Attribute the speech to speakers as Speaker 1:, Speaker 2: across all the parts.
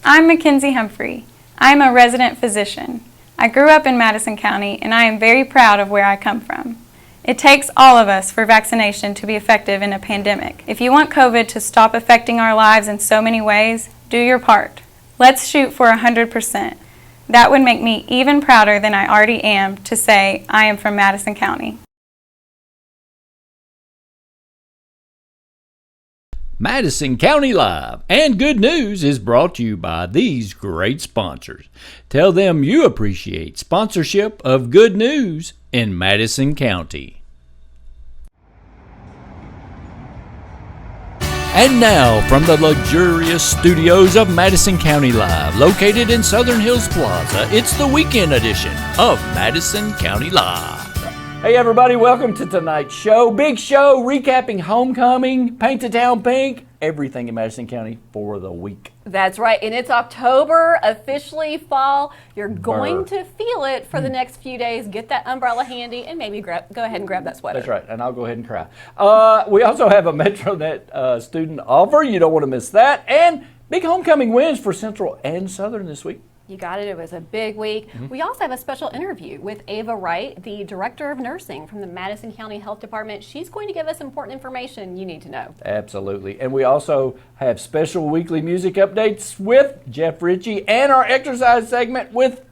Speaker 1: I'm Mackenzie Humphrey. I'm a resident physician. I grew up in Madison County, and I am very proud of where I come from. It takes all of us for vaccination to be effective in a pandemic. If you want COVID to stop affecting our lives in so many ways, do your part. Let's shoot for 100%. That would make me even prouder than I already am to say I am from Madison County.
Speaker 2: Madison County Live and Good News is brought to you by these great sponsors. Tell them you appreciate sponsorship of Good News in Madison County. And now, from the luxurious studios of Madison County Live, located in Southern Hills Plaza, it's the weekend edition of Madison County Live. Hey everybody, welcome to tonight's show. Big show, recapping homecoming, Paint the Town Pink, everything in Madison County for the week.
Speaker 3: That's right, and it's October, officially fall. You're going to feel it for the next few days. Get that umbrella handy and maybe go ahead and grab that sweater.
Speaker 2: That's right, and I'll go ahead and cry. We also have a MetroNet student offer. You don't want to miss that. And big homecoming wins for Central and Southern this week.
Speaker 3: You got it. It was a big week. We also have a special interview with Ava Wright, the Director of Nursing from the Madison County Health Department. She's going to give us important information you need to know.
Speaker 2: Absolutely. And we also have special weekly music updates with Jeff Richey and our exercise segment with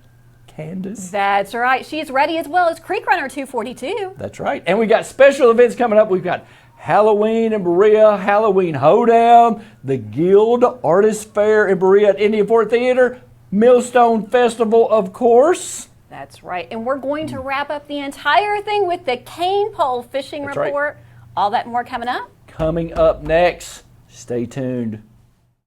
Speaker 2: Candace.
Speaker 3: That's right. She's ready as well as Creek Runner 242.
Speaker 2: That's right. And we got special events coming up. We've got Halloween in Berea, Halloween Hoedown, the Guild Artist Fair in Berea at Indian Fort Theater, Millstone Festival, of course.
Speaker 3: That's right. And we're going to wrap up the entire thing with the Cain pole fishing report. Right. All that and more coming up.
Speaker 2: Coming up next. Stay tuned.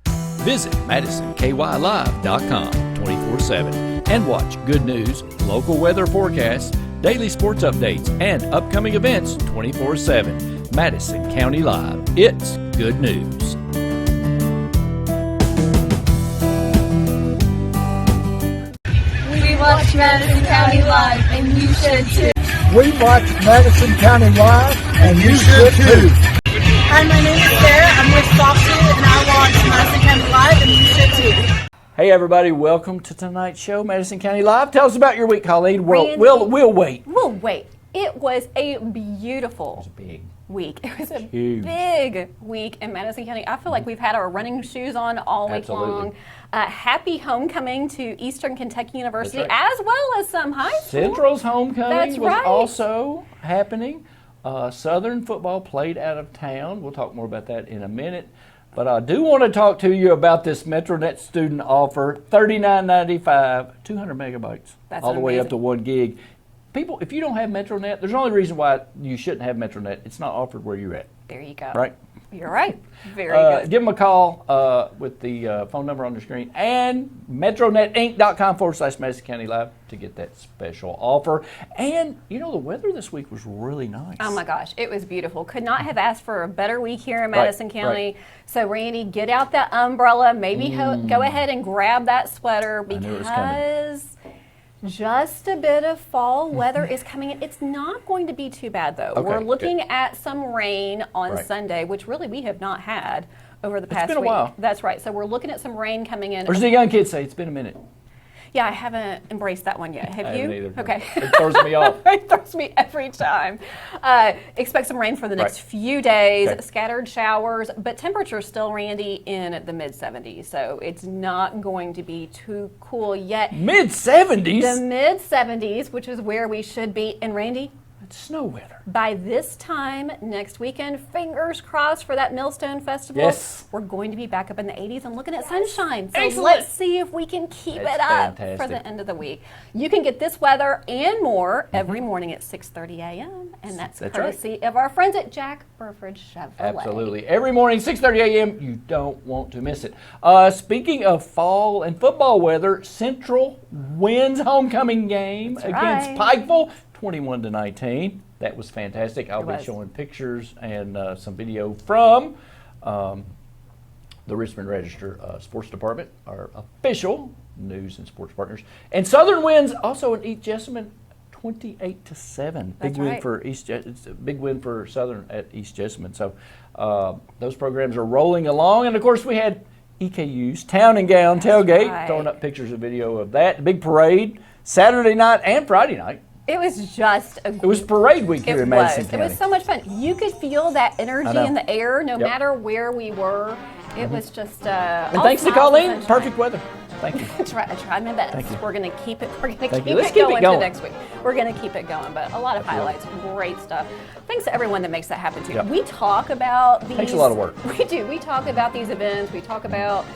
Speaker 2: Visit MadisonKYLive.com 24/7 and watch Good News, local weather forecasts, daily sports updates, and upcoming events 24/7. Madison County Live. It's good news.
Speaker 4: Watch Madison County Live, and you should too.
Speaker 5: We watch Madison County Live, and you should too.
Speaker 4: Hi, my name is Sarah. I'm with Foxwood, and I watch Madison County Live, and you should too.
Speaker 2: Hey everybody, welcome to tonight's show, Madison County Live. Tell us about your week, Colleen. We'll wait.
Speaker 3: We'll wait. It was a beautiful week. It was a big week in Madison County. I feel like we've had our running shoes on all week long. Happy homecoming to Eastern Kentucky University, as well as some high school.
Speaker 2: Central's homecoming was also happening. Southern football played out of town. We'll talk more about that in a minute. But I do want to talk to you about this MetroNet student offer, $39.95, 200 megabytes, all the way up to 1 gig. People, if you don't have MetroNet, there's only reason why you shouldn't have MetroNet. It's not offered where you're at.
Speaker 3: There you go.
Speaker 2: Right?
Speaker 3: You're right. Very good.
Speaker 2: Give them a call with the phone number on the screen and metronetinc.com/Madison County Live to get that special offer. And, you know, the weather this week was really nice.
Speaker 3: Oh, my gosh. It was beautiful. Could not have asked for a better week here in Madison County. Right. So, Randy, get out that umbrella. Maybe go ahead and grab that sweater because just a bit of fall weather is coming in. It's not going to be too bad, though.
Speaker 2: Okay,
Speaker 3: we're looking at some rain on Sunday, which really we have not had over the past week.
Speaker 2: It's been a while.
Speaker 3: That's right. So we're looking at some rain coming in.
Speaker 2: Or as the young kids say, it's been a minute.
Speaker 3: Yeah, I haven't embraced that one yet. Have you?
Speaker 2: I haven't either.
Speaker 3: Okay.
Speaker 2: It throws me off.
Speaker 3: It throws me every time. Expect some rain for the next few days, scattered showers, but temperatures still, Randy, in the mid-70s. So it's not going to be too cool yet.
Speaker 2: Mid-70s?
Speaker 3: The mid-70s, which is where we should be. And Randy?
Speaker 2: It's snow weather.
Speaker 3: By this time next weekend, fingers crossed for that Millstone Festival.
Speaker 2: Yes.
Speaker 3: We're going to be back up in the 80s and looking at sunshine. So
Speaker 2: Excellent.
Speaker 3: let's see if we can keep it up for the end of the week. You can get this weather and more every morning at 6:30 a.m. And that's courtesy of our friends at Jack Burford Chevrolet.
Speaker 2: Absolutely. Every morning, 6:30 a.m. You don't want to miss it. Speaking of fall and football weather, Central wins homecoming game against Pikeville. 21-19. That was fantastic. I'll be showing pictures and some video from the Richmond Register Sports Department, our official news and sports partners. And Southern wins also in East Jessamine, 28-7. Big win for It's a big win for Southern at East Jessamine. So those programs are rolling along, and of course we had EKU's Town and Gown tailgate.
Speaker 3: right.
Speaker 2: Throwing up pictures and video of that. The big parade, Saturday night and Friday night.
Speaker 3: It was just
Speaker 2: It was parade week here in Madison County.
Speaker 3: It was so much fun. You could feel that energy in the air no
Speaker 2: Yep.
Speaker 3: matter where we were. It was just
Speaker 2: And thanks to Colleen, perfect weather. Thank you.
Speaker 3: I tried my best.
Speaker 2: Thank you.
Speaker 3: We're going to keep it. We're going to
Speaker 2: Thank
Speaker 3: keep
Speaker 2: you. Let's
Speaker 3: it
Speaker 2: keep it
Speaker 3: going
Speaker 2: going.
Speaker 3: to next week. We're going to keep it going, but a lot of highlights, great stuff. Thanks to everyone that makes that happen too.
Speaker 2: Yep.
Speaker 3: We talk about these.
Speaker 2: Takes a lot of work.
Speaker 3: We do. We talk about these events. We talk about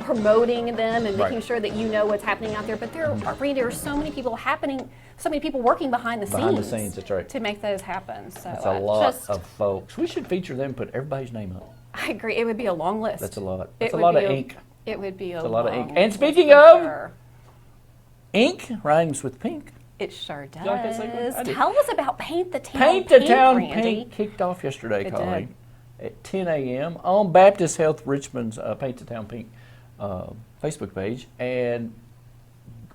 Speaker 3: promoting them and making sure that you know what's happening out there. But there are so many people working behind the scenes.
Speaker 2: Behind the scenes, that's right.
Speaker 3: To make those happen. So
Speaker 2: That's a lot of folks. We should feature them, put everybody's name up.
Speaker 3: I agree. It would be a long list.
Speaker 2: That's a lot.
Speaker 3: It
Speaker 2: That's a
Speaker 3: would
Speaker 2: lot
Speaker 3: be
Speaker 2: of ink.
Speaker 3: It would be a
Speaker 2: lot of ink.
Speaker 3: long
Speaker 2: And
Speaker 3: list
Speaker 2: speaking
Speaker 3: for
Speaker 2: of
Speaker 3: sure.
Speaker 2: Ink rhymes with pink.
Speaker 3: It sure does.
Speaker 2: You like that segment? I do.
Speaker 3: Tell us about Paint the Town
Speaker 2: Paint the Town
Speaker 3: Randy.
Speaker 2: Pink kicked off yesterday,
Speaker 3: It
Speaker 2: Colleen, at 10 a.m. on Baptist Health Richmond's Paint the Town Pink Facebook page. And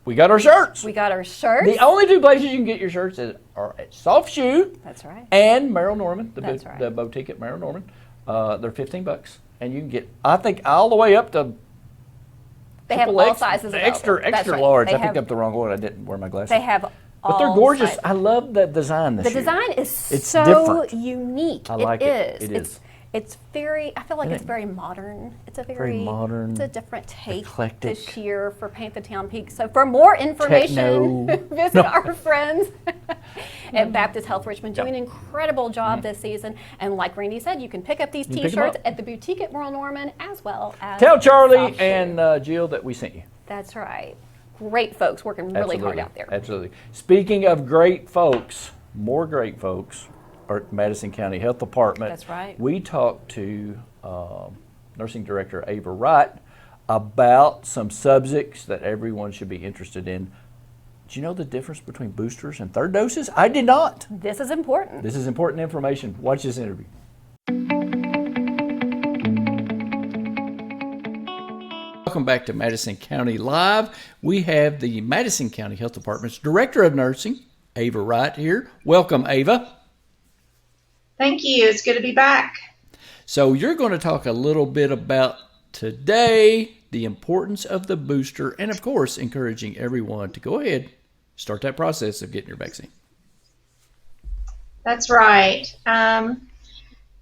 Speaker 2: we got our shirts.
Speaker 3: We got our shirts.
Speaker 2: The only two places you can get your shirts are at Soft Shoe
Speaker 3: That's right.
Speaker 2: and Merrill Norman,
Speaker 3: That's right.
Speaker 2: the boutique at Merrill Norman. They're $15. And you can get, I think, all the way up to
Speaker 3: They have
Speaker 2: triple
Speaker 3: all
Speaker 2: X,
Speaker 3: sizes available.
Speaker 2: extra
Speaker 3: That's right.
Speaker 2: large.
Speaker 3: They
Speaker 2: I picked
Speaker 3: have-
Speaker 2: up the wrong one. I didn't wear my glasses.
Speaker 3: They have all
Speaker 2: But they're gorgeous.
Speaker 3: sizes.
Speaker 2: I love the design this
Speaker 3: The
Speaker 2: year.
Speaker 3: design is
Speaker 2: It's
Speaker 3: so
Speaker 2: different.
Speaker 3: unique.
Speaker 2: I like it. It
Speaker 3: It's,
Speaker 2: is.
Speaker 3: it's very, I feel like
Speaker 2: Isn't
Speaker 3: it's
Speaker 2: it?
Speaker 3: very modern. It's a
Speaker 2: Very modern,
Speaker 3: It's a different take
Speaker 2: eclectic.
Speaker 3: this year for Paint the Town Pink. So for more information,
Speaker 2: Techno.
Speaker 3: visit our friends at Baptist Health Richmond, doing
Speaker 2: Yep.
Speaker 3: an incredible job this season. And like Randy said, you can pick up these
Speaker 2: You can pick 'em
Speaker 3: T-shirts
Speaker 2: up.
Speaker 3: at the boutique at Merle Norman as well as
Speaker 2: Tell Charlie
Speaker 3: Soft Shoe.
Speaker 2: and Jill that we sent you.
Speaker 3: That's right. Great folks working really hard
Speaker 2: Absolutely.
Speaker 3: out there.
Speaker 2: Absolutely. Speaking of great folks, more great folks are at Madison County Health Department.
Speaker 3: That's right.
Speaker 2: We talked to Nursing Director Ava Wright about some subjects that everyone should be interested in. Do you know the difference between boosters and third doses? I did not.
Speaker 3: This is important.
Speaker 2: This is important information. Watch this interview. Welcome back to Madison County Live. We have the Madison County Health Department's Director of Nursing, Ava Wright, here. Welcome, Ava.
Speaker 6: Thank you. It's good to be back.
Speaker 2: So you're going to talk a little bit about today, the importance of the booster, and of course, encouraging everyone to go ahead, start that process of getting your vaccine.
Speaker 6: That's right.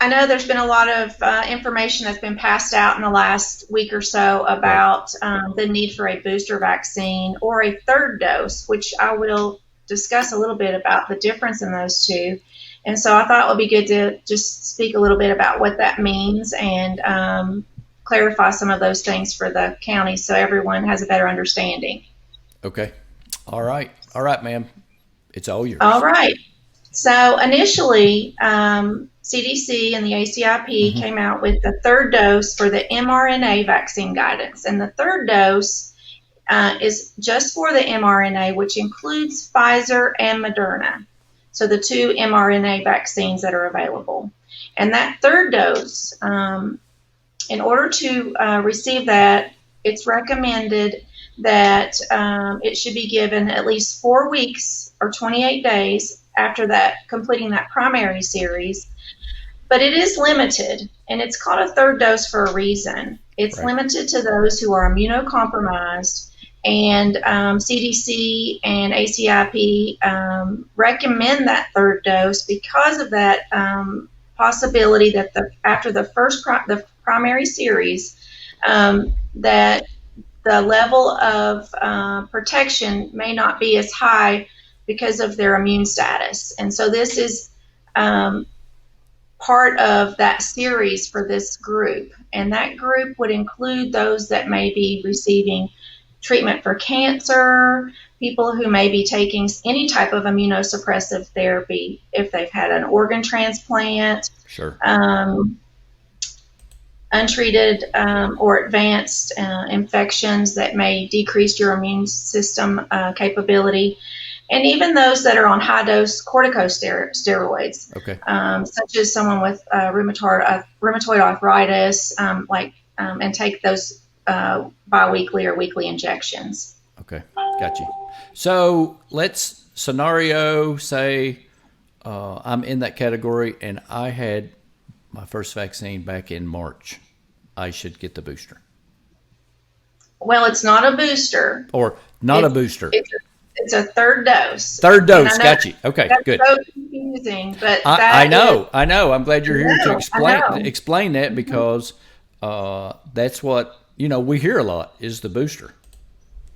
Speaker 6: I know there's been a lot of information that's been passed out in the last week or so about the need for a booster vaccine or a third dose, which I will discuss a little bit about the difference in those two. And so I thought it would be good to just speak a little bit about what that means and clarify some of those things for the county so everyone has a better understanding.
Speaker 2: Okay. All right. All right, ma'am. It's all yours.
Speaker 6: All right. So initially, CDC and the ACIP came out with the third dose for the mRNA vaccine guidance. And the third dose is just for the mRNA, which includes Pfizer and Moderna. So the two mRNA vaccines that are available. And that third dose, in order to receive that, it's recommended that it should be given at least 4 weeks or 28 days after that, completing that primary series. But it is limited, and it's called a third dose for a reason. It's limited to those who are immunocompromised, and CDC and ACIP recommend that third dose because of that possibility that after the the primary series, that the level of protection may not be as high because of their immune status. And so this is part of that series for this group. And that group would include those that may be receiving treatment for cancer, people who may be taking any type of immunosuppressive therapy if they've had an organ transplant,
Speaker 2: Sure.
Speaker 6: Untreated or advanced infections that may decrease your immune system capability, and even those that are on high-dose corticosteroids, such as someone with rheumatoid arthritis, and take those biweekly or weekly injections.
Speaker 2: Okay, got you. So let's say I'm in that category and I had my first vaccine back in March. I should get the booster?
Speaker 6: Well, it's not a booster.
Speaker 2: Or not a booster?
Speaker 6: It's a third dose.
Speaker 2: Third dose, got you. Okay,
Speaker 6: that's
Speaker 2: good.
Speaker 6: So confusing, but
Speaker 2: I know. I'm glad you're here to explain that, because that's what we hear a lot is the booster.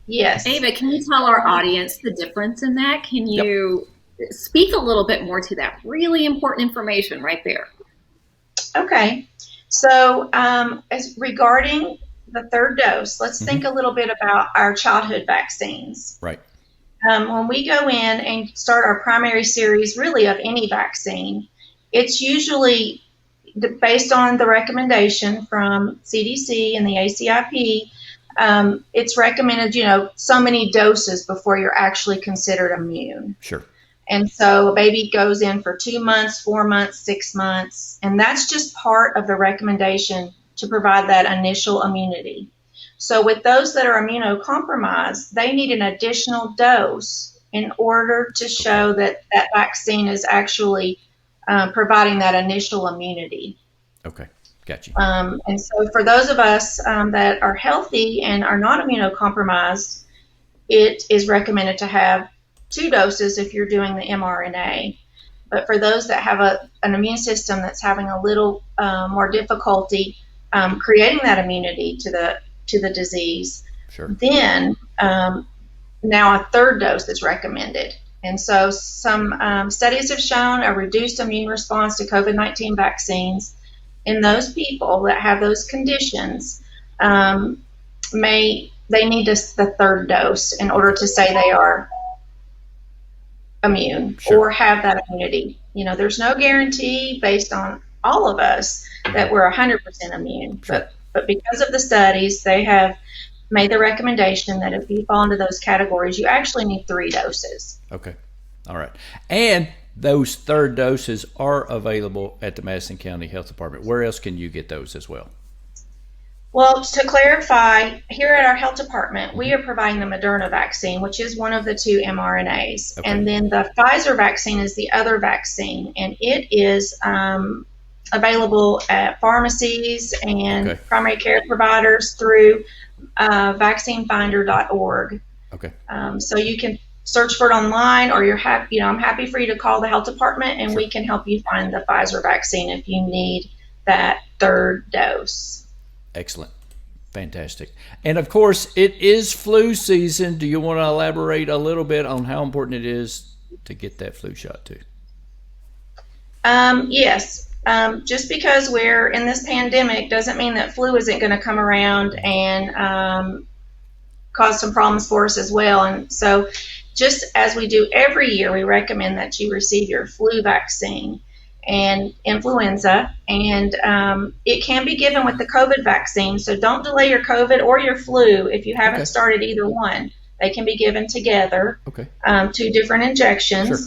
Speaker 6: Yes.
Speaker 7: Ava, can you tell our audience the difference in that? Can you speak a little bit more to that? Really important information right there.
Speaker 6: Okay. So as regarding the third dose, let's think a little bit about our childhood vaccines.
Speaker 2: Right.
Speaker 6: When we go in and start our primary series, really, of any vaccine, it's usually based on the recommendation from CDC and the ACIP. It's recommended, so many doses before you're actually considered immune.
Speaker 2: Sure.
Speaker 6: And so a baby goes in for 2 months, 4 months, 6 months, and that's just part of the recommendation to provide that initial immunity. So with those that are immunocompromised, they need an additional dose in order to show that that vaccine is actually providing that initial immunity.
Speaker 2: Okay, got you.
Speaker 6: And so for those of us that are healthy and are not immunocompromised, it is recommended to have 2 doses if you're doing the mRNA. But for those that have an immune system that's having a little more difficulty creating that immunity to the disease,
Speaker 2: sure.
Speaker 6: Then now a third dose is recommended. And so some studies have shown a reduced immune response to COVID-19 vaccines in those people that have those conditions. They need the third dose in order to say they are immune, sure, or have that immunity. There's no guarantee based on all of us that we're 100% immune.
Speaker 2: Sure.
Speaker 6: But because of the studies, they have made the recommendation that if you fall into those categories, you actually need 3 doses.
Speaker 2: Okay. All right. And those third doses are available at the Madison County Health Department. Where else can you get those as well?
Speaker 6: Well, to clarify, here at our health department, we are providing the Moderna vaccine, which is one of the 2 mRNAs. Okay. And then the Pfizer vaccine is the other vaccine, and it is available at pharmacies and primary care providers through vaccinefinder.org.
Speaker 2: Okay.
Speaker 6: So you can search for it online, or I'm happy for you to call the health department, and we can help you find the Pfizer vaccine if you need that third dose.
Speaker 2: Excellent. Fantastic. And of course, it is flu season. Do you want to elaborate a little bit on how important it is to get that flu shot too?
Speaker 6: Yes. Just because we're in this pandemic doesn't mean that flu isn't going to come around and cause some problems for us as well. And so just as we do every year, we recommend that you receive your flu vaccine and influenza, and it can be given with the COVID vaccine. So don't delay your COVID or your flu if you haven't started either one. They can be given together, 2 different injections. Sure.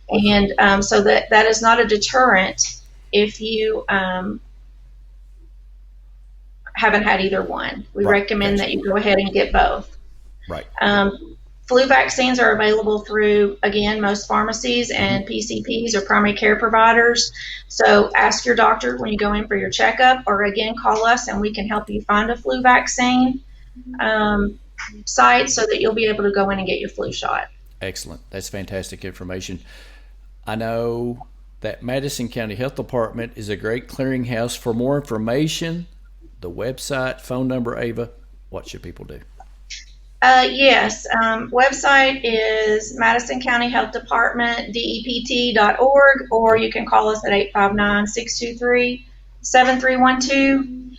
Speaker 6: And so that is not a deterrent if you haven't had either one. We recommend that you go ahead and get both.
Speaker 2: Right.
Speaker 6: Flu vaccines are available through, again, most pharmacies and PCPs or primary care providers. So ask your doctor when you go in for your checkup, or again, call us and we can help you find a flu vaccine site so that you'll be able to go in and get your flu shot.
Speaker 2: Excellent. That's fantastic information. I know that Madison County Health Department is a great clearinghouse. For more information, the website, phone number, Ava, what should people do?
Speaker 6: Yes. Website is Madison County Health Department, DEPT.org, or you can call us at 859-623-7312.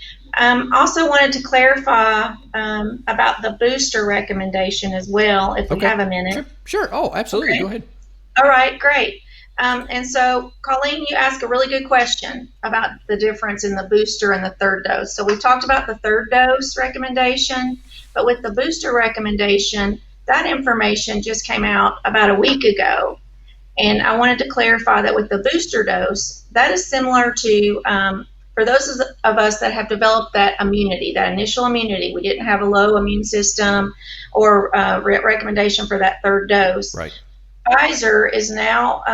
Speaker 6: Also wanted to clarify about the booster recommendation as well, if we have a minute.
Speaker 2: Sure. Oh, absolutely. Okay. Go ahead.
Speaker 6: All right, great. And so, Colleen, you asked a really good question about the difference in the booster and the third dose. So we've talked about the third dose recommendation, but with the booster recommendation, that information just came out about a week ago. And I wanted to clarify that with the booster dose, that is similar to, for those of us that have developed that immunity, that initial immunity, we didn't have a low immune system or recommendation for that third dose.
Speaker 2: Right.
Speaker 6: Pfizer is now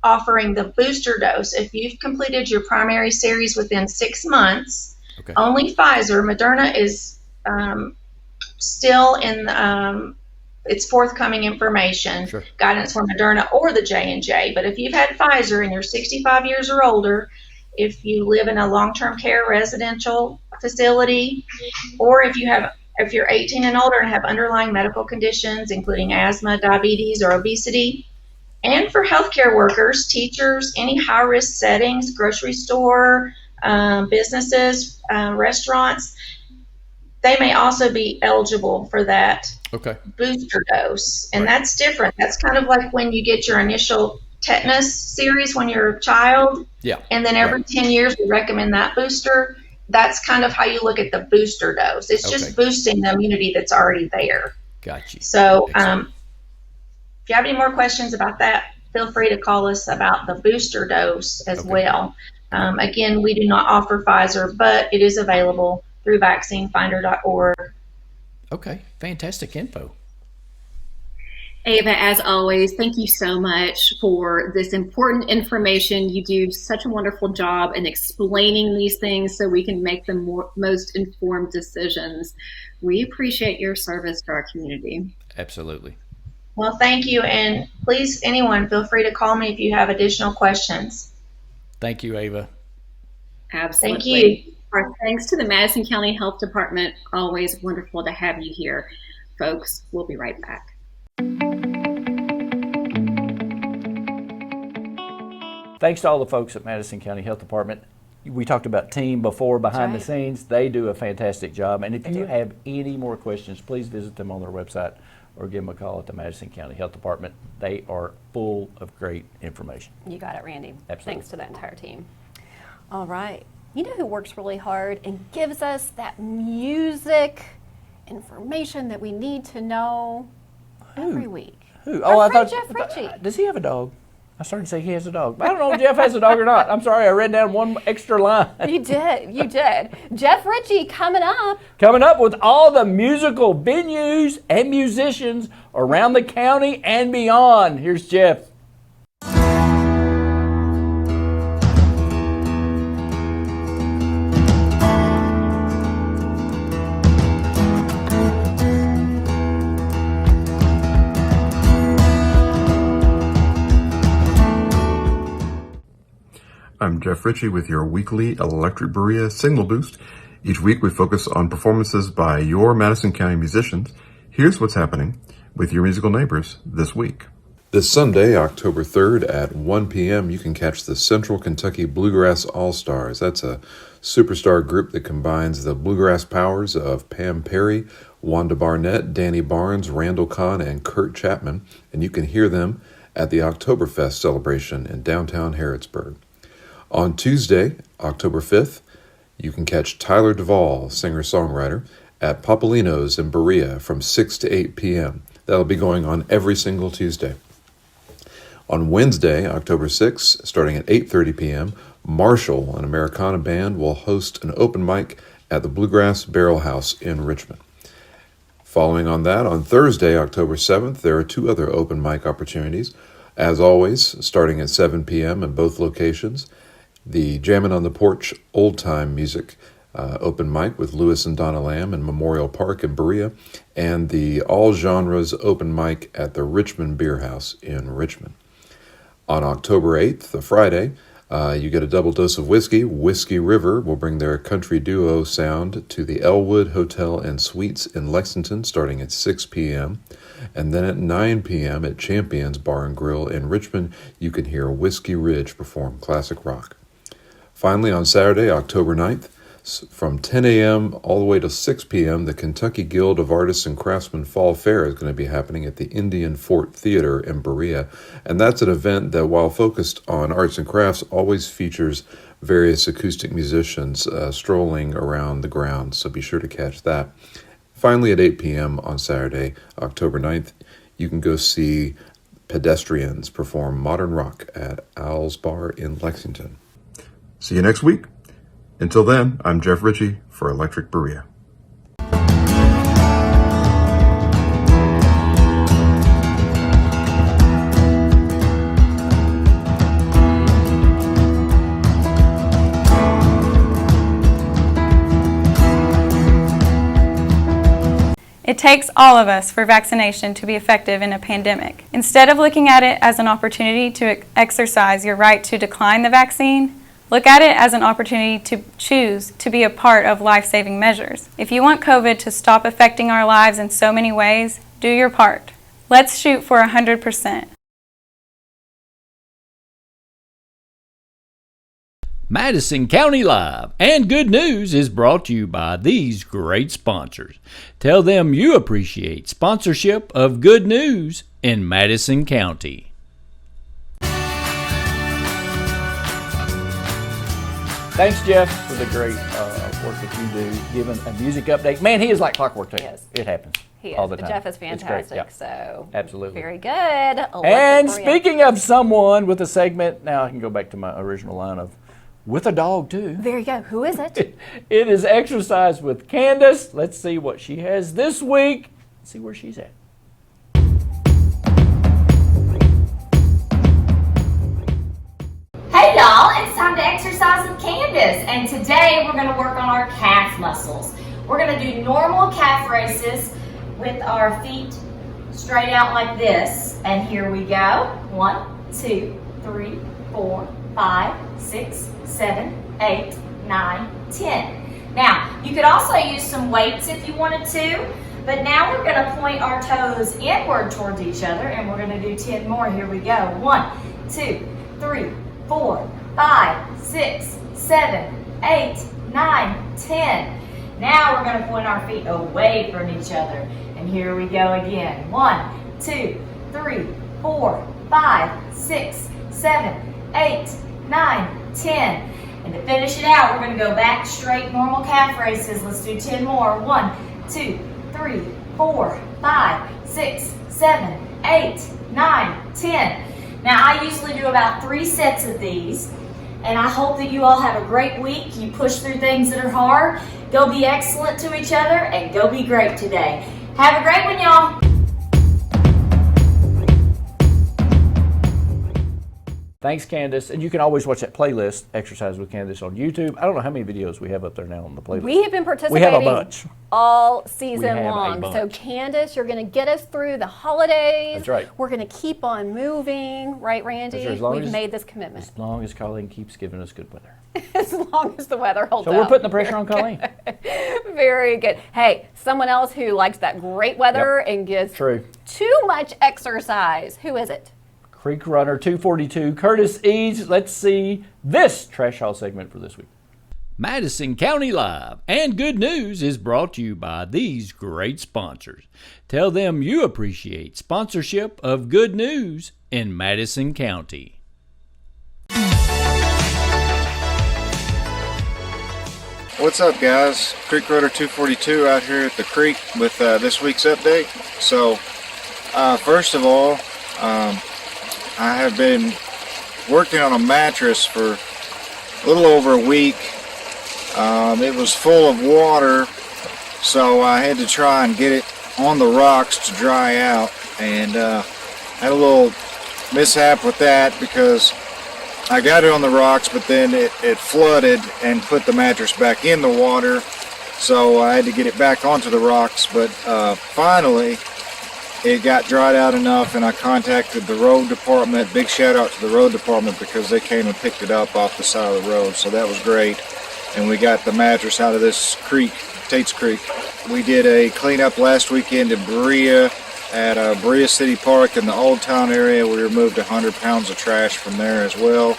Speaker 6: offering the booster dose. If you've completed your primary series within 6 months,
Speaker 2: Okay.
Speaker 6: Only Pfizer. Moderna is still in its forthcoming information,
Speaker 2: Sure.
Speaker 6: guidance for Moderna or the J&J. But if you've had Pfizer and you're 65 years or older, if you live in a long-term care residential facility, or if you're 18 and older and have underlying medical conditions, including asthma, diabetes, or obesity, and for healthcare workers, teachers, any high-risk settings, grocery store, businesses, restaurants, they may also be eligible for that booster dose. And that's different. That's kind of like when you get your initial tetanus series when you're a child.
Speaker 2: Yeah.
Speaker 6: And then every 10 years we recommend that booster. That's kind of how you look at the booster dose. It's just boosting the immunity that's already there.
Speaker 2: Gotcha.
Speaker 6: So if you have any more questions about that, feel free to call us about the booster dose as well. Again, we do not offer Pfizer, but it is available through vaccinefinder.org.
Speaker 2: Okay, fantastic info.
Speaker 7: Ava, as always, thank you so much for this important information. You do such a wonderful job in explaining these things so we can make the most informed decisions. We appreciate your service to our community.
Speaker 2: Absolutely.
Speaker 6: Well, thank you. And please, anyone, feel free to call me if you have additional questions.
Speaker 2: Thank you, Ava.
Speaker 7: Absolutely.
Speaker 6: Thank you.
Speaker 7: Our thanks to the Madison County Health Department. Always wonderful to have you here. Folks, we'll be right back.
Speaker 2: Thanks to all the folks at Madison County Health Department. We talked about team before, behind the scenes. They do a fantastic job. And if you have any more questions, please visit them on their website or give them a call at the Madison County Health Department. They are full of great information.
Speaker 3: You got it, Randy.
Speaker 2: Absolutely.
Speaker 3: Thanks to that entire team. All right. You know who works really hard and gives us that music information that we need to know every week?
Speaker 2: Who?
Speaker 3: Our
Speaker 2: I
Speaker 3: friend
Speaker 2: thought.
Speaker 3: Jeff Richey.
Speaker 2: Does he have a dog? I started to say he has a dog. I don't know if Jeff has a dog or not. I'm sorry, I read down one extra line.
Speaker 3: You did. Jeff Richey coming up.
Speaker 2: Coming up with all the musical venues and musicians around the county and beyond. Here's Jeff.
Speaker 8: I'm Jeff Richey with your weekly Electric Berea Signal Boost. Each week we focus on performances by your Madison County musicians. Here's what's happening with your musical neighbors this week. This Sunday, October 3rd at 1 p.m., you can catch the Central Kentucky Bluegrass All-Stars. That's a superstar group that combines the bluegrass powers of Pam Perry, Wanda Barnett, Danny Barnes, Randall Kahn, and Kurt Chapman, and you can hear them at the Oktoberfest celebration in downtown Harrodsburg. On Tuesday, October 5th, you can catch Tyler Duvall, singer-songwriter, at Popolino's in Berea from 6 to 8 p.m. That'll be going on every single Tuesday. On Wednesday, October 6th, starting at 8:30 p.m., Marshall, an Americana band, will host an open mic at the Bluegrass Barrel House in Richmond. Following on that, on Thursday, October 7th, there are two other open mic opportunities. As always, starting at 7 p.m. in both locations, the Jammin' on the Porch Old Time Music open mic with Lewis and Donna Lamb in Memorial Park in Berea, and the All Genres open mic at the Richmond Beer House in Richmond. On October 8th, the Friday, you get a double dose of whiskey. Whiskey River will bring their country duo sound to the Elwood Hotel and Suites in Lexington starting at 6 p.m. And then at 9 p.m. at Champions Bar and Grill in Richmond, you can hear Whiskey Ridge perform classic rock. Finally, on Saturday, October 9th, from 10 a.m. all the way to 6 p.m., the Kentucky Guild of Artists and Craftsmen Fall Fair is going to be happening at the Indian Fort Theater in Berea. And that's an event that, while focused on arts and crafts, always features various acoustic musicians strolling around the grounds, so be sure to catch that. Finally, at 8 p.m. on Saturday, October 9th, you can go see Pedestrians perform modern rock at Owl's Bar in Lexington. See you next week. Until then, I'm Jeff Richey for Electric Berea.
Speaker 1: takes all of us for vaccination to be effective in a pandemic. Instead of looking at it as an opportunity to exercise your right to decline the vaccine, look at it as an opportunity to choose to be a part of life-saving measures. If you want COVID to stop affecting our lives in so many ways, do your part. Let's shoot for 100%.
Speaker 2: Madison County Live and Good News is brought to you by these great sponsors. Tell them you appreciate sponsorship of Good News in Madison County. Thanks, Jeff, for the great work that you do, giving a music update. Man, he is like clockwork too.
Speaker 3: Yes.
Speaker 2: It happens.
Speaker 3: He is.
Speaker 2: All the time.
Speaker 3: Jeff is fantastic.
Speaker 2: Yeah.
Speaker 3: So
Speaker 2: absolutely.
Speaker 3: Very good.
Speaker 2: And speaking of someone with a segment, now I can go back to my original line of with a dog too.
Speaker 3: There you go. Who is it?
Speaker 2: It is Exercise with Candace. Let's see what she has this week. See where she's at.
Speaker 9: Hey y'all, it's time to exercise with Candace, and today we're going to work on our calf muscles. We're going to do normal calf raises with our feet straight out like this, and here we go. 1, 2, 3, 4, 5, 6, 7, 8, 9, 10. Now, you could also use some weights if you wanted to, but now we're going to point our toes inward towards each other, and we're going to do 10 more. Here we go. 1, 2, 3, 4, 5, 6, 7, 8, 9, 10. Now we're going to point our feet away from each other. And here we go again. 1, 2, 3, 4, 5, 6, 7, 8, 9, 10. And to finish it out, we're going to go back straight normal calf raises. Let's do 10 more. 1, 2, 3, 4, 5, 6, 7, 8, 9, 10. Now, I usually do about 3 sets of these, and I hope that you all have a great week. You push through things that are hard. Go be excellent to each other, and go be great today. Have a great one, y'all.
Speaker 2: Thanks, Candace. And you can always watch that playlist, Exercise with Candace, on YouTube. I don't know how many videos we have up there now on the playlist.
Speaker 3: We have been participating
Speaker 2: we have a bunch.
Speaker 3: all season
Speaker 2: We have
Speaker 3: long.
Speaker 2: a bunch.
Speaker 3: So, Candace, you're going to get us through the holidays.
Speaker 2: That's right.
Speaker 3: We're going to keep on moving. Right, Randy?
Speaker 2: That's right. As long
Speaker 3: We've
Speaker 2: as-
Speaker 3: made this commitment.
Speaker 2: As long as Colleen keeps giving us good weather.
Speaker 3: As long as the weather holds
Speaker 2: So
Speaker 3: up.
Speaker 2: we're putting the pressure on Colleen.
Speaker 3: Very good. Hey, someone else who likes that great weather and gets
Speaker 2: True.
Speaker 3: too much exercise. Who is it?
Speaker 2: Creek Runner 242, Curtis Eads. Let's see this trash haul segment for this week. Madison County Live and Good News is brought to you by these great sponsors. Tell them you appreciate sponsorship of Good News in Madison County.
Speaker 10: What's up, guys? Creek Runner 242 out here at the creek with this week's update. So, first of all, I have been working on a mattress for a little over a week. It was full of water, so I had to try and get it on the rocks to dry out, and had a little mishap with that because I got it on the rocks, but then it flooded and put the mattress back in the water, so I had to get it back onto the rocks. But finally it got dried out enough, and I contacted the road department. Big shout out to the road department because they came and picked it up off the side of the road, so that was great. And we got the mattress out of this creek, Tate's Creek. We did a cleanup last weekend in Berea at Berea City Park in the Old Town area. We removed 100 pounds of trash from there as well.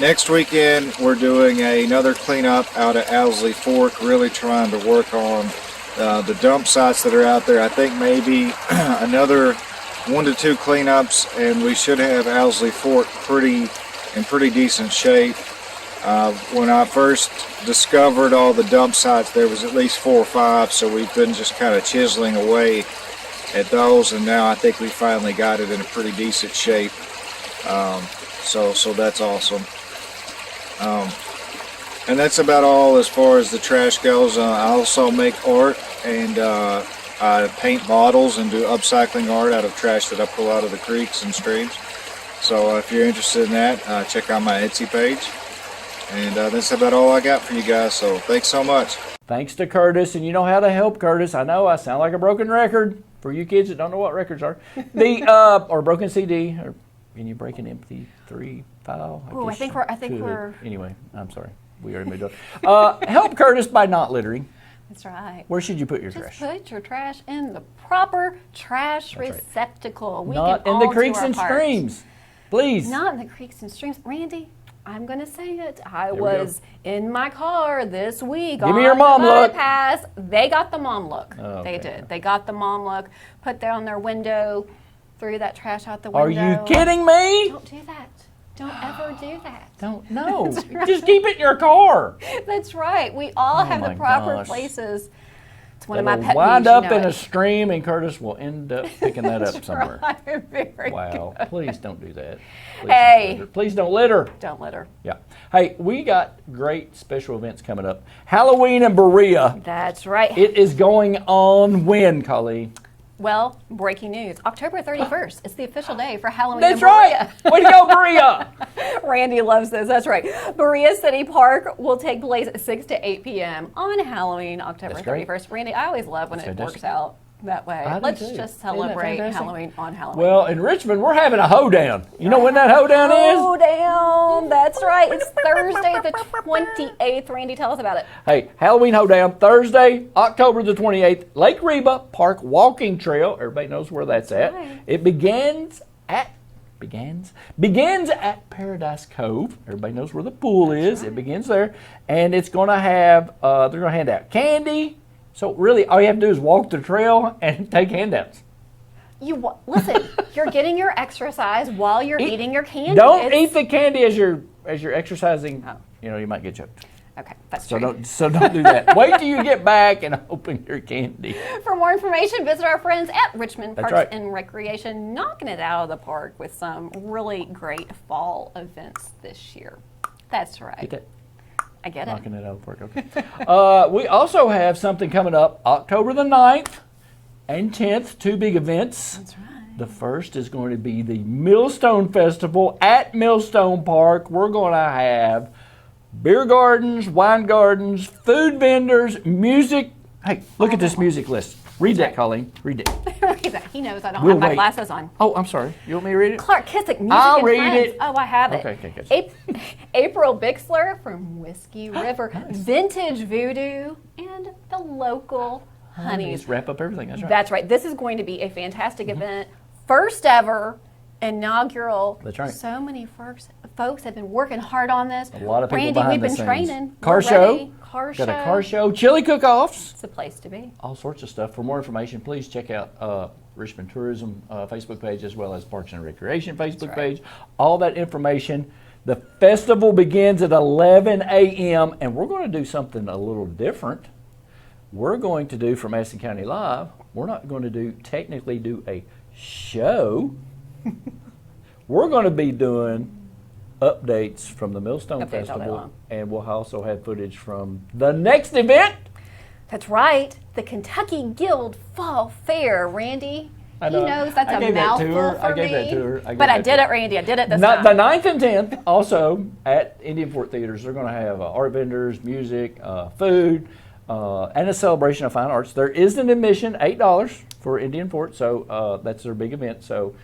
Speaker 10: Next weekend we're doing another cleanup out at Owsley Fork, really trying to work on the dump sites that are out there. I think maybe another 1 to 2 cleanups, and we should have Owsley Fork in pretty decent shape. When I first discovered all the dump sites, there was at least 4 or 5, so we've been just kind of chiseling away at those, and now I think we finally got it in a pretty decent shape. So that's awesome. And that's about all as far as the trash goes. I also make art, and I paint bottles and do upcycling art out of trash that I pull out of the creeks and streams. So if you're interested in that, check out my Etsy page. And that's about all I got for you guys, so thanks so much.
Speaker 2: thanks to Curtis, and you know how to help Curtis. I know I sound like a broken record for you kids that don't know what records are. Or a broken CD, or can you break an MP3 file?
Speaker 3: I think we're.
Speaker 2: Anyway, I'm sorry. We already moved on. Help Curtis by not littering.
Speaker 3: That's right.
Speaker 2: Where should you put your trash?
Speaker 3: Just put your trash in the proper trash receptacle. We
Speaker 2: Not
Speaker 3: can
Speaker 2: in the
Speaker 3: all
Speaker 2: creeks
Speaker 3: do our
Speaker 2: and
Speaker 3: part.
Speaker 2: streams. Please.
Speaker 3: Not in the creeks and streams. Randy, I'm going to say it. I was in my car this week.
Speaker 2: Give me your mom look.
Speaker 3: Bypass. They got the mom look.
Speaker 2: Oh,
Speaker 3: they
Speaker 2: okay.
Speaker 3: did. They got the mom look. Put that on their window. Threw that trash out the window.
Speaker 2: Are you kidding me?
Speaker 3: Don't do that. Don't ever do that.
Speaker 2: No. Just keep it in your car.
Speaker 3: That's right. We all have the proper
Speaker 2: gosh.
Speaker 3: places. It's one of my
Speaker 2: It'll
Speaker 3: pet
Speaker 2: wind
Speaker 3: peeves,
Speaker 2: up
Speaker 3: you know
Speaker 2: in
Speaker 3: it.
Speaker 2: a stream, and Curtis will end up picking that up somewhere.
Speaker 3: Right. Very
Speaker 2: Wow.
Speaker 3: good.
Speaker 2: Please don't do that. Please don't litter.
Speaker 3: Don't litter.
Speaker 2: Yeah. Hey, we got great special events coming up. Halloween in Berea.
Speaker 3: That's right.
Speaker 2: It is going on when, Colleen?
Speaker 3: Well, breaking news. October 31st. It's the official day for Halloween
Speaker 2: That's
Speaker 3: in Berea.
Speaker 2: right. Way to go, Berea.
Speaker 3: Randy loves this. That's right. Berea City Park will take place at 6 to 8 p.m. on Halloween, October
Speaker 2: That's great.
Speaker 3: 31st. Randy, I always love when
Speaker 2: That's
Speaker 3: it
Speaker 2: fantastic.
Speaker 3: works out that way.
Speaker 2: I do
Speaker 3: Let's
Speaker 2: too.
Speaker 3: just
Speaker 2: Isn't that
Speaker 3: celebrate
Speaker 2: fantastic?
Speaker 3: Halloween on Halloween.
Speaker 2: Well, in Richmond, we're having a hoedown. You know when that hoedown is?
Speaker 3: Hoedown. That's right. It's Thursday the 28th. Randy, tell us about it.
Speaker 2: Hey, Halloween hoedown, Thursday, October the 28th, Lake Reba Park Walking Trail. Everybody knows where that's at.
Speaker 3: right.
Speaker 2: It begins at Paradise Cove. Everybody knows where the pool is. It begins there, and it's going to have. They're going to hand out candy. So really, all you have to do is walk the trail and take handouts.
Speaker 3: Listen. You're getting your exercise while you're eating your candy.
Speaker 2: Don't eat the candy as you're exercising.
Speaker 3: Oh.
Speaker 2: You know, you might get choked.
Speaker 3: Okay, that's
Speaker 2: So
Speaker 3: true.
Speaker 2: don't do that. Wait till you get back and open your candy.
Speaker 3: For more information, visit our friends at Richmond
Speaker 2: That's
Speaker 3: Parks
Speaker 2: right.
Speaker 3: and Recreation, knocking it out of the park with some really great fall events this year. That's right.
Speaker 2: Get that?
Speaker 3: I get it.
Speaker 2: Knocking it out of the park. Okay. We also have something coming up October the 9th and 10th, two big events.
Speaker 3: That's right.
Speaker 2: The first is going to be the Millstone Festival at Millstone Park. We're going to have beer gardens, wine gardens, food vendors, music. Hey, look at this music list. Read that, Colleen. Read it.
Speaker 3: Read that. He knows I don't
Speaker 2: We'll
Speaker 3: have my
Speaker 2: wait.
Speaker 3: glasses on.
Speaker 2: Oh, I'm sorry. You want me to read it?
Speaker 3: Clark Kissick, Music
Speaker 2: I'll
Speaker 3: and
Speaker 2: read
Speaker 3: Friends.
Speaker 2: it.
Speaker 3: Oh, I have it.
Speaker 2: Okay, good.
Speaker 3: April Bixler from Whiskey River, Vintage Voodoo, and the local Honeys.
Speaker 2: Wrap up everything. That's right.
Speaker 3: That's right. This is going to be a fantastic event. First ever inaugural.
Speaker 2: That's right.
Speaker 3: So many folks have been working hard on this.
Speaker 2: A lot of people
Speaker 3: Randy,
Speaker 2: behind
Speaker 3: we've
Speaker 2: the
Speaker 3: been
Speaker 2: scenes.
Speaker 3: training.
Speaker 2: Car
Speaker 3: We're
Speaker 2: show.
Speaker 3: ready. Car
Speaker 2: Got
Speaker 3: show.
Speaker 2: a car show. Chili cook-offs.
Speaker 3: It's the place to be.
Speaker 2: All sorts of stuff. For more information, please check out Richmond Tourism Facebook page as well as Parks and Recreation Facebook page. All that information. The festival begins at 11 a.m. and we're going to do something a little different. We're going to do for Madison County Live. We're not going to technically do a show. We're going to be doing updates from the Millstone
Speaker 3: Updates all day
Speaker 2: Festival,
Speaker 3: long.
Speaker 2: and we'll also have footage from the next event.
Speaker 3: That's right. The Kentucky Guild Fall Fair, Randy.
Speaker 2: I know.
Speaker 3: He knows that's
Speaker 2: I
Speaker 3: a
Speaker 2: gave that to
Speaker 3: mouthful
Speaker 2: her.
Speaker 3: for
Speaker 2: I gave
Speaker 3: me.
Speaker 2: that to her.
Speaker 3: But I did it, Randy. I did it this time.
Speaker 2: The 9th and 10th, also at Indian Fort Theaters, they're going to have art vendors, music, food, and a celebration of fine arts. There is an admission, $8 for Indian Fort, so that's their big event. So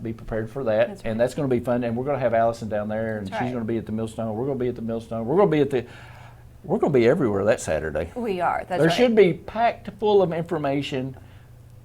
Speaker 2: be prepared for that.
Speaker 3: That's
Speaker 2: And that's going to be fun. And we're going to have Allison down there, and
Speaker 3: That's
Speaker 2: she's
Speaker 3: right.
Speaker 2: going to be at the Millstone. We're going to be at the Millstone. We're going to be everywhere that Saturday.
Speaker 3: We are. That's
Speaker 2: There
Speaker 3: right.
Speaker 2: should be packed full of information.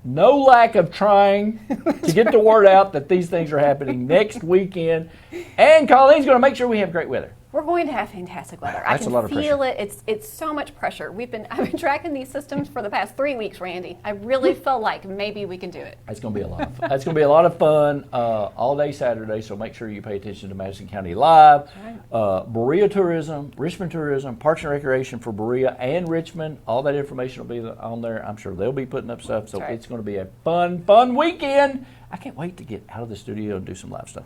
Speaker 2: No lack of trying to get the word out that these things are happening next weekend. And Colleen's going to make sure we have great weather.
Speaker 3: We're going to have fantastic weather. I
Speaker 2: That's
Speaker 3: can
Speaker 2: a lot of
Speaker 3: feel it. It's so much pressure. I've been tracking these systems for the past 3 weeks, Randy. I really feel like maybe we can do it.
Speaker 2: It's going to be a lot of fun. It's going to be a lot of fun all day Saturday, so make sure you pay attention to Madison County Live, Berea Tourism, Richmond Tourism, Parks and Recreation for Berea and Richmond. All that information will be on there. I'm sure they'll be putting up stuff, so it's going to be a fun weekend. I can't wait to get out of the studio and do some live stuff.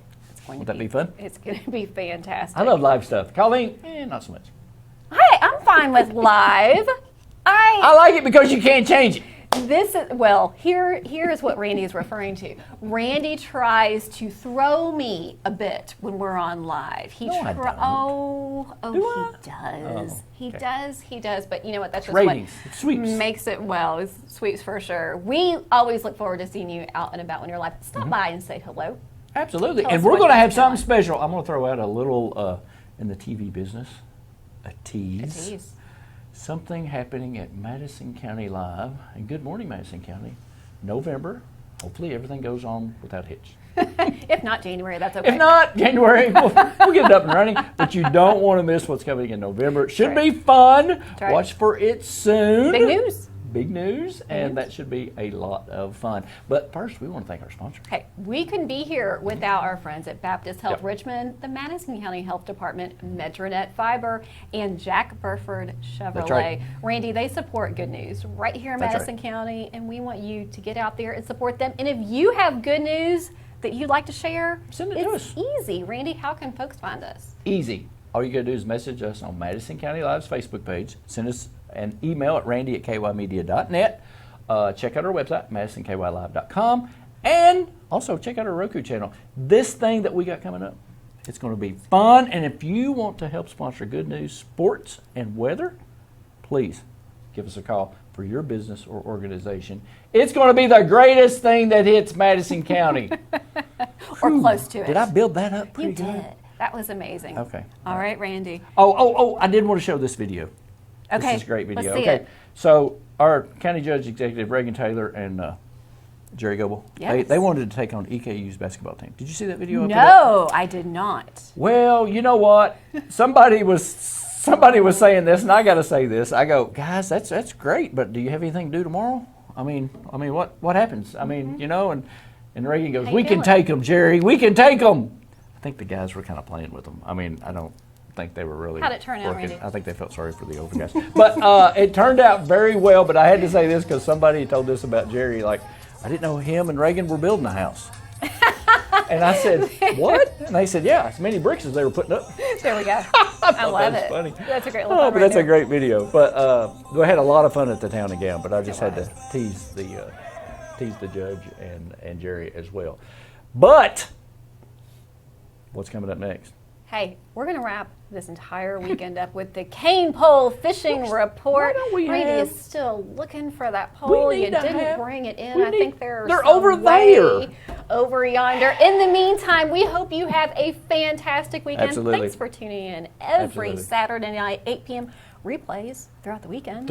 Speaker 2: Would that be fun?
Speaker 3: It's going to be fantastic.
Speaker 2: I love live stuff. Colleen, not so much.
Speaker 3: Hey, I'm fine with live.
Speaker 2: I like it because you can't change it.
Speaker 3: Here is what Randy is referring to. Randy tries to throw me a bit when we're on live. He does. He does. But you know what? That's just
Speaker 2: ratings.
Speaker 3: What
Speaker 2: Sweeps.
Speaker 3: makes it It's sweeps for sure. We always look forward to seeing you out and about when you're live. Stop by and say hello.
Speaker 2: Absolutely. And we're going to have something special. I'm going to throw out a little in the TV business, a tease. Something happening at Madison County Live. And good morning, Madison County. November. Hopefully everything goes on without hitch.
Speaker 3: If not January, that's okay.
Speaker 2: If not January, we'll get it up and running. But you don't want to miss what's coming in November. It should be fun. Right. Watch for it soon. Big news, and that should be a lot of fun. But first, we want to thank our sponsor.
Speaker 3: Okay, we couldn't be here without our friends at Baptist Health Richmond, the Madison County Health Department, MetroNet Fiber, and Jack Burford Chevrolet.
Speaker 2: That's right.
Speaker 3: Randy, they support good news right here in Madison County, and we want you to get out there and support them. And if you have good news that you'd like to share,
Speaker 2: send it to us.
Speaker 3: It's easy. Randy, how can folks find us?
Speaker 2: Easy. All you got to do is message us on Madison County Live's Facebook page. Send us an email at randy@kymedia.net. Check out our website, madisonkylive.com. And also check out our Roku channel. This thing that we got coming up, it's going to be fun. And if you want to help sponsor Good News Sports and Weather, please give us a call for your business or organization. It's going to be the greatest thing that hits Madison County.
Speaker 3: Or close to it.
Speaker 2: Did I build that up pretty good?
Speaker 3: You did. That was amazing.
Speaker 2: Okay.
Speaker 3: All right, Randy.
Speaker 2: Oh, I did want to show this video.
Speaker 3: Okay.
Speaker 2: This is a great video.
Speaker 3: Let's see it.
Speaker 2: So our county judge executive, Reagan Taylor, and Jerry Goebel, they wanted to take on EKU's basketball team. Did you see that video?
Speaker 3: No, I did not.
Speaker 2: Well, you know what? Somebody was saying this, and I got to say this. I go, guys, that's great, but do you have anything to do tomorrow? I mean, what happens? I mean, you know, and Reagan goes, we can take them, Jerry. We can take them. I think the guys were kind of playing with them. I mean, I don't think they were really.
Speaker 3: How'd it turn out, Randy?
Speaker 2: I think they felt sorry for the older guys. But it turned out very well. But I had to say this because somebody told this about Jerry. Like, I didn't know him and Reagan were building a house. And I said, what? And they said, yeah, as many bricks as they were putting up.
Speaker 3: There we go. I love it.
Speaker 2: Funny.
Speaker 3: That's a great little
Speaker 2: but that's a great video. But we had a lot of fun at the town and gown. But I just had to tease the judge and Jerry as well. But what's coming up next?
Speaker 3: Hey, we're going to wrap this entire weekend up with the Cain pole fishing report. Randy is still looking for that pole. You didn't bring it in. I think they're
Speaker 2: over there.
Speaker 3: Over yonder. In the meantime, we hope you have a fantastic weekend.
Speaker 2: Absolutely.
Speaker 3: Thanks for tuning in every Saturday night, 8 p.m. Replays throughout the weekend.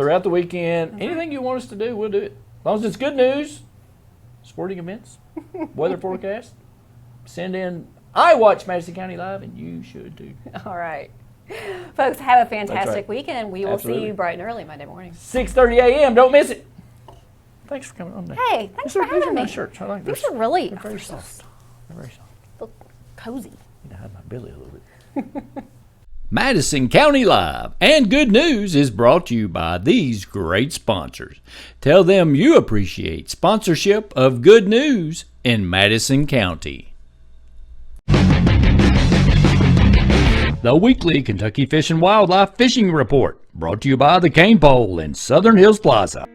Speaker 2: Anything you want us to do, we'll do it. As long as it's good news, sporting events, weather forecast, send in. I watch Madison County Live, and you should too.
Speaker 3: All right. Folks, have a fantastic weekend. We will see you bright and early Monday morning.
Speaker 2: 6:30 a.m. Don't miss it. Thanks for coming on there.
Speaker 3: Hey, thanks for having me.
Speaker 2: Nice shirts. I like
Speaker 3: these. These are really
Speaker 2: very soft. They're very soft.
Speaker 3: Look cozy.
Speaker 2: You know, I have my belly a little bit. Madison County Live and Good News is brought to you by these great sponsors. Tell them you appreciate sponsorship of Good News in Madison County. The weekly Kentucky Fish and Wildlife Fishing Report, brought to you by the Cain Pole in Southern Hills Plaza.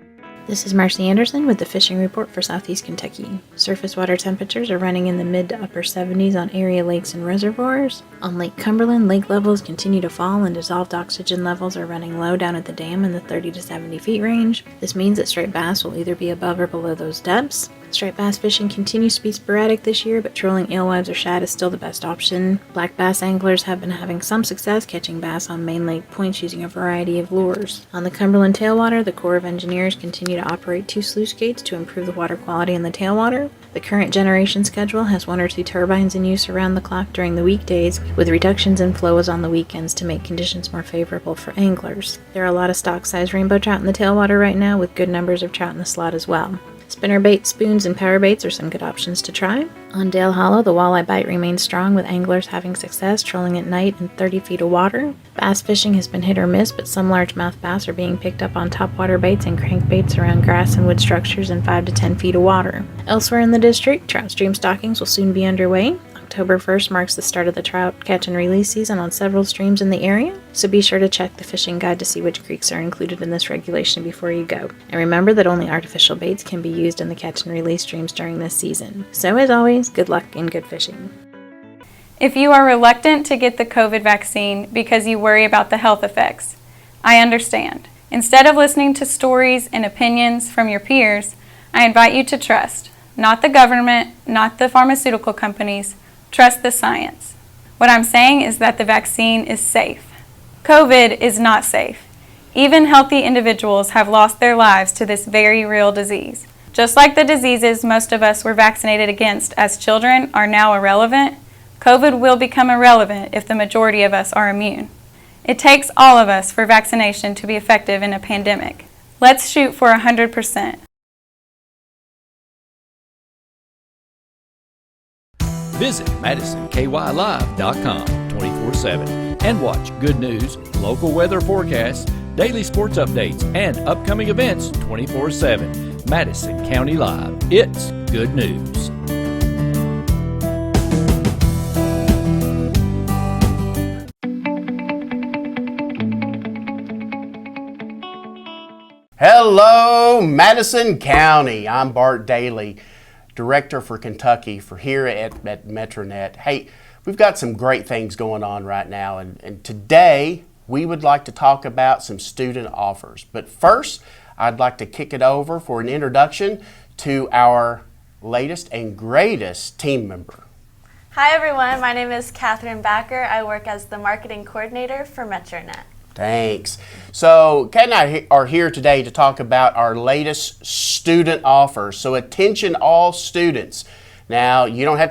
Speaker 11: This is Marcy Anderson with the Fishing Report for Southeast Kentucky. Surface water temperatures are running in the mid to upper 70s on area lakes and reservoirs. On Lake Cumberland, lake levels continue to fall and dissolved oxygen levels are running low down at the dam in the 30 to 70 feet range. This means that striped bass will either be above or below those depths. Striped bass fishing continues to be sporadic this year, but trolling alewives or shad is still the best option. Black bass anglers have been having some success catching bass on main lake points using a variety of lures. On the Cumberland tailwater, the Corps of Engineers continue to operate 2 sluice gates to improve the water quality in the tailwater. The current generation schedule has 1 or 2 turbines in use around the clock during the weekdays, with reductions in flows on the weekends to make conditions more favorable for anglers. There are a lot of stock-sized rainbow trout in the tailwater right now, with good numbers of trout in the slot as well. Spinnerbait, spoons, and power baits are some good options to try. On Dale Hollow, the walleye bite remains strong, with anglers having success trolling at night in 30 feet of water. Bass fishing has been hit or miss, but some largemouth bass are being picked up on topwater baits and crankbaits around grass and wood structures in 5 to 10 feet of water. Elsewhere in the district, trout stream stockings will soon be underway. October 1st marks the start of the trout catch and release season on several streams in the area, so be sure to check the fishing guide to see which creeks are included in this regulation before you go. And remember that only artificial baits can be used in the catch and release streams during this season. So as always, good luck and good fishing.
Speaker 1: If you are reluctant to get the COVID vaccine because you worry about the health effects, I understand. Instead of listening to stories and opinions from your peers, I invite you to trust. Not the government, not the pharmaceutical companies. Trust the science. What I'm saying is that the vaccine is safe. COVID is not safe. Even healthy individuals have lost their lives to this very real disease. Just like the diseases most of us were vaccinated against as children are now irrelevant, COVID will become irrelevant if the majority of us are immune. It takes all of us for vaccination to be effective in a pandemic. Let's shoot for 100%.
Speaker 2: Visit MadisonKYLive.com 24/7 and watch good news, local weather forecasts, daily sports updates, and upcoming events 24/7. Madison County Live. It's good news.
Speaker 12: Hello, Madison County. I'm Bart Daly, Director for Kentucky for here at MetroNet. Hey, we've got some great things going on right now, and today we would like to talk about some student offers. But first, I'd like to kick it over for an introduction to our latest and greatest team member.
Speaker 13: Hi everyone, my name is Catherine Backer. I work as the Marketing Coordinator for MetroNet.
Speaker 12: Thanks. So Kat and I are here today to talk about our latest student offers. So attention all students. Now, you don't have to